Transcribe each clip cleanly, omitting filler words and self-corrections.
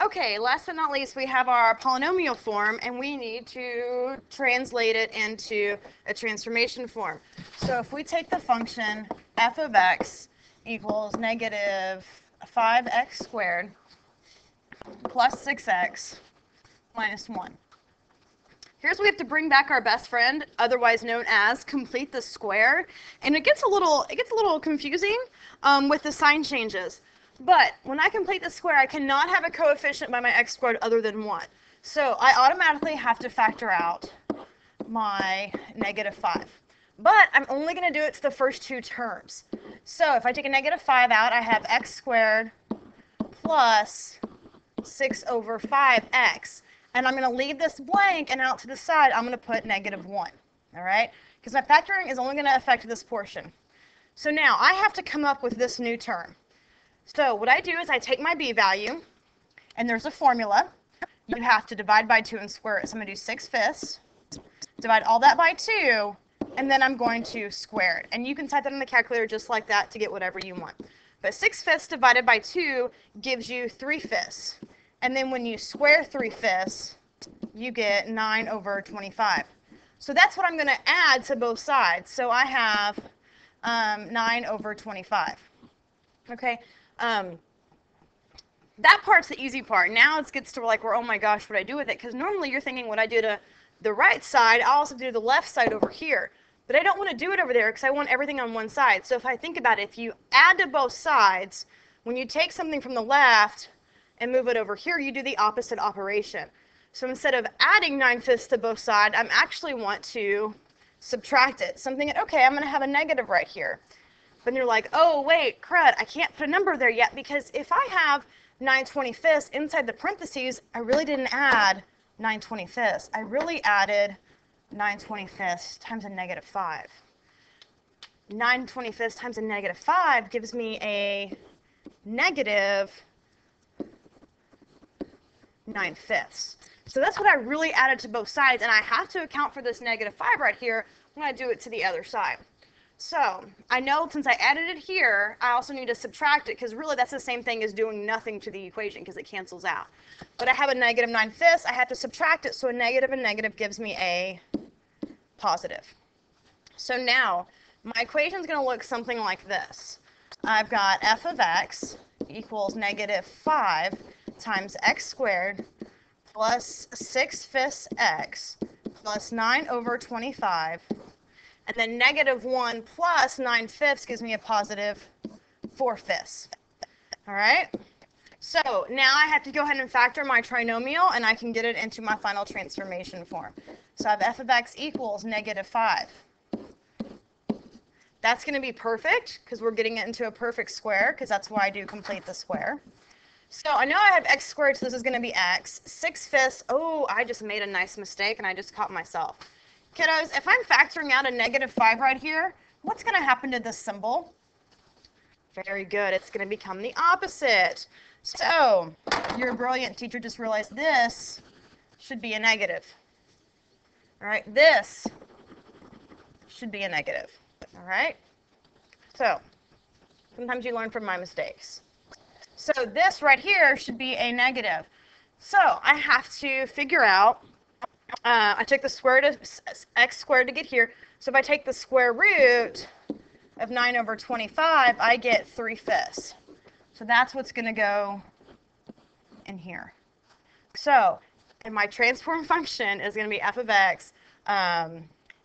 Okay, last but not least, we have our polynomial form, and we need to translate it into a transformation form. So if we take the function f of x equals negative 5x squared plus 6x minus 1. Here's we have to bring back our best friend, otherwise known as complete the square, and it gets a little confusing with the sign changes. But when I complete the square, I cannot have a coefficient by my x squared other than 1. So I automatically have to factor out my negative 5. But I'm only going to do it to the first two terms. So if I take a negative 5 out, I have x squared plus 6 over 5x. And I'm going to leave this blank, and out to the side, I'm going to put negative 1. All right? Because my factoring is only going to affect this portion. So now I have to come up with this new term. So what I do is I take my b value, and there's a formula. You have to divide by 2 and square it. So I'm going to do 6/5, divide all that by 2, and then I'm going to square it. And you can type that in the calculator just like that to get whatever you want. But 6/5 divided by 2 gives you 3/5. And then when you square 3/5, you get 9 over 25. So that's what I'm going to add to both sides. So I have 9 over 25. Okay. That part's the easy part. Now it gets to like where, oh my gosh, what do I do with it? Because normally you're thinking what I do to the right side, I also do the left side over here. But I don't want to do it over there because I want everything on one side. So if I think about it, if you add to both sides, when you take something from the left and move it over here, you do the opposite operation. So instead of adding 9/5 to both sides, I actually want to subtract it. So I'm thinking, okay, I'm going to have a negative right here. But you're like, oh, wait, crud, I can't put a number there yet, because if I have 9/25 inside the parentheses, I really didn't add 9/25. I really added 9/25 times a negative 5. 9/25 times a negative 5 gives me a negative 9/5. So that's what I really added to both sides, and I have to account for this negative 5 right here when I do it to the other side. So I know since I added it here, I also need to subtract it, because really that's the same thing as doing nothing to the equation, because it cancels out. But I have a negative 9/5. I have to subtract it, so a negative and negative gives me a positive. So now my equation is going to look something like this. I've got f of x equals negative 5 times x squared plus 6/5 x plus 9 over 25. And then negative 1 plus 9/5 gives me a positive 4/5. All right? So now I have to go ahead and factor my trinomial, and I can get it into my final transformation form. So I have f of x equals negative 5. That's going to be perfect, because we're getting it into a perfect square, because that's why I do complete the square. So I know I have x squared, so this is going to be x. 6/5, oh, I just made a nice mistake, and I just caught myself. Kiddos, if I'm factoring out a negative 5 right here, what's going to happen to this symbol? Very good. It's going to become the opposite. So your brilliant teacher just realized this should be a negative. All right, this should be a negative. All right? So sometimes you learn from my mistakes. So this right here should be a negative. So I have to figure out, I took the square root of x squared to get here. So if I take the square root of 9 over 25, I get 3/5. So that's what's going to go in here. So, and my transform function is going to be f of x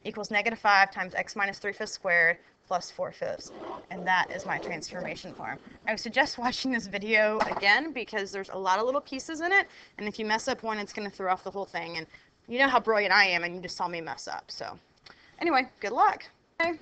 equals negative 5 times x minus 3/5 squared plus 4/5. And that is my transformation form. I would suggest watching this video again, because there's a lot of little pieces in it. And if you mess up one, it's going to throw off the whole thing. And you know how brilliant I am, and you just saw me mess up. So anyway, good luck. Okay.